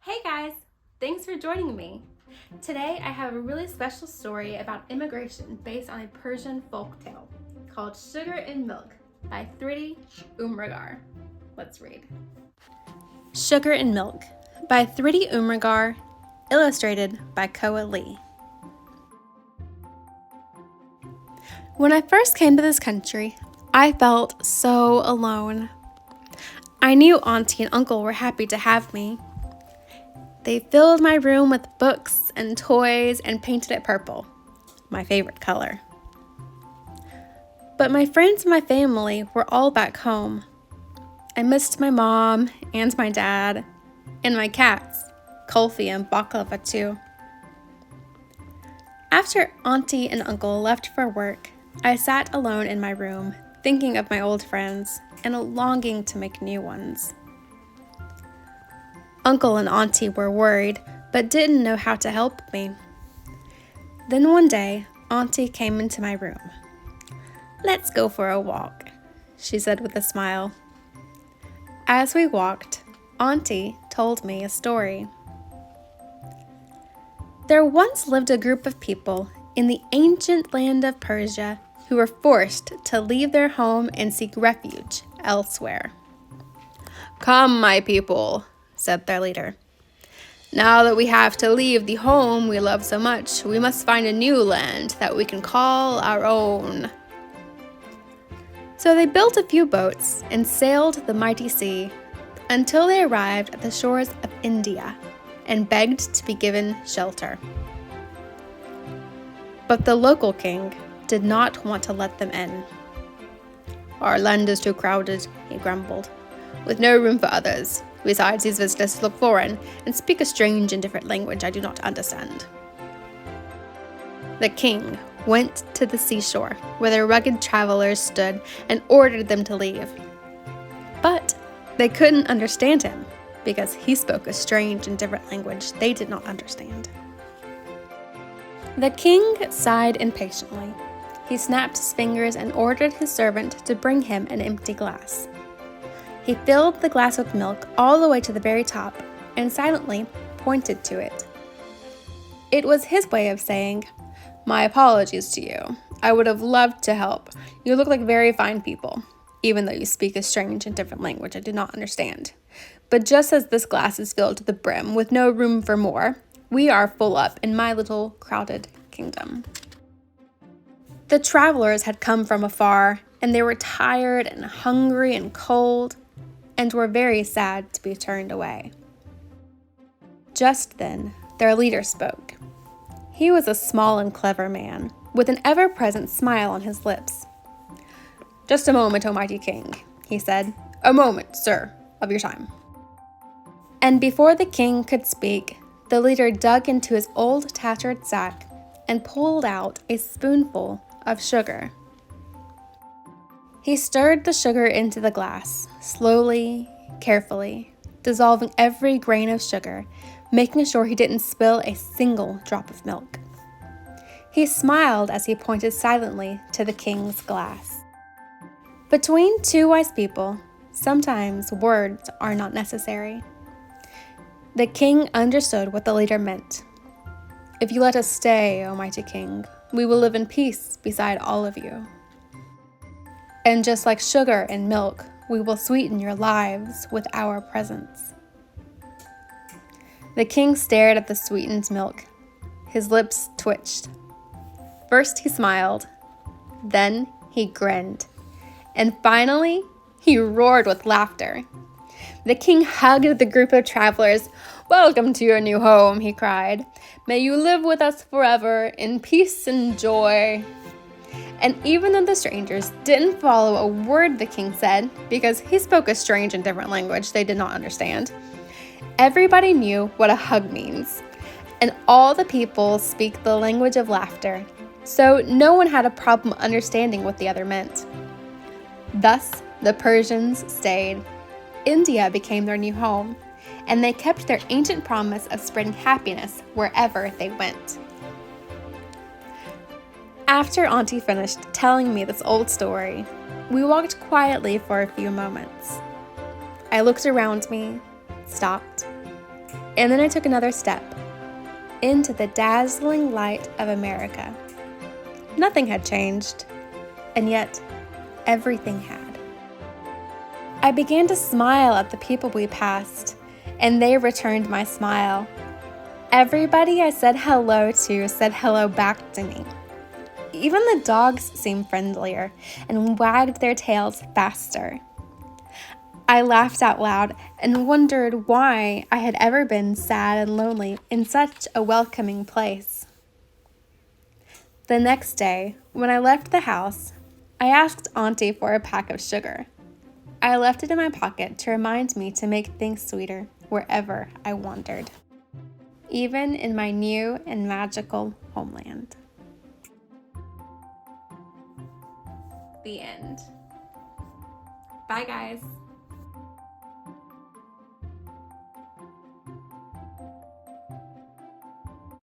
Hey guys, thanks for joining me. Today I have a really special story about immigration based on a Persian folktale called Sugar and Milk by Thrity Unrigar. Let's read. Sugar and Milk by Thrity Unrigar, illustrated by Koa Lee. When I first came to this country, I felt so alone. I knew Auntie and Uncle were happy to have me. They filled my room with books and toys and painted it purple, my favorite color. But my friends and my family were all back home. I missed my mom and my dad, and my cats, Kulfi and Baklava too. After Auntie and Uncle left for work, I sat alone in my room, thinking of my old friends and longing to make new ones. Uncle and Auntie were worried, but didn't know how to help me. Then one day, Auntie came into my room. "Let's go for a walk," she said with a smile. As we walked, Auntie told me a story. There once lived a group of people in the ancient land of Persia who were forced to leave their home and seek refuge elsewhere. "Come, my people," said their leader. "Now that we have to leave the home we love so much, we must find a new land that we can call our own." So they built a few boats and sailed the mighty sea until they arrived at the shores of India and begged to be given shelter. But the local king did not want to let them in. "Our land is too crowded," he grumbled, "with no room for others. Besides, these visitors look foreign and speak a strange and different language I do not understand." The king went to the seashore where the rugged travelers stood and ordered them to leave. But they couldn't understand him because he spoke a strange and different language they did not understand. The king sighed impatiently. He snapped his fingers and ordered his servant to bring him an empty glass. He filled the glass with milk all the way to the very top and silently pointed to it. It was his way of saying, "My apologies to you. I would have loved to help. You look like very fine people, even though you speak a strange and different language I do not understand. But just as this glass is filled to the brim with no room for more, we are full up in my little crowded kingdom." The travelers had come from afar, and they were tired and hungry and cold, and were very sad to be turned away. Just then, their leader spoke. He was a small and clever man, with an ever-present smile on his lips. "Just a moment, O mighty king," he said. "A moment, sir, of your time." And before the king could speak, the leader dug into his old tattered sack and pulled out a spoonful of sugar. He stirred the sugar into the glass, slowly, carefully, dissolving every grain of sugar, making sure he didn't spill a single drop of milk. He smiled as he pointed silently to the king's glass. Between two wise people, sometimes words are not necessary. The king understood what the leader meant. "If you let us stay, O mighty king, we will live in peace beside all of you. And just like sugar and milk, we will sweeten your lives with our presence." The king stared at the sweetened milk. His lips twitched. First he smiled, then he grinned, and finally he roared with laughter. The king hugged the group of travelers. "Welcome to your new home," he cried. "May you live with us forever in peace and joy." And even though the strangers didn't follow a word the king said, because he spoke a strange and different language they did not understand, everybody knew what a hug means. And all the people speak the language of laughter, so no one had a problem understanding what the other meant. Thus, the Persians stayed. India became their new home, and they kept their ancient promise of spreading happiness wherever they went. After Auntie finished telling me this old story, we walked quietly for a few moments. I looked around me, stopped, And then I took another step into the dazzling light of America. Nothing had changed, and yet everything had. I began to smile at the people we passed, and they returned my smile. Everybody I said hello to said hello back to me. Even the dogs seemed friendlier and wagged their tails faster. I laughed out loud and wondered why I had ever been sad and lonely in such a welcoming place. The next day, when I left the house, I asked Auntie for a pack of sugar. I left it in my pocket to remind me to make things sweeter wherever I wandered, even in my new and magical homeland. The end. Bye, guys.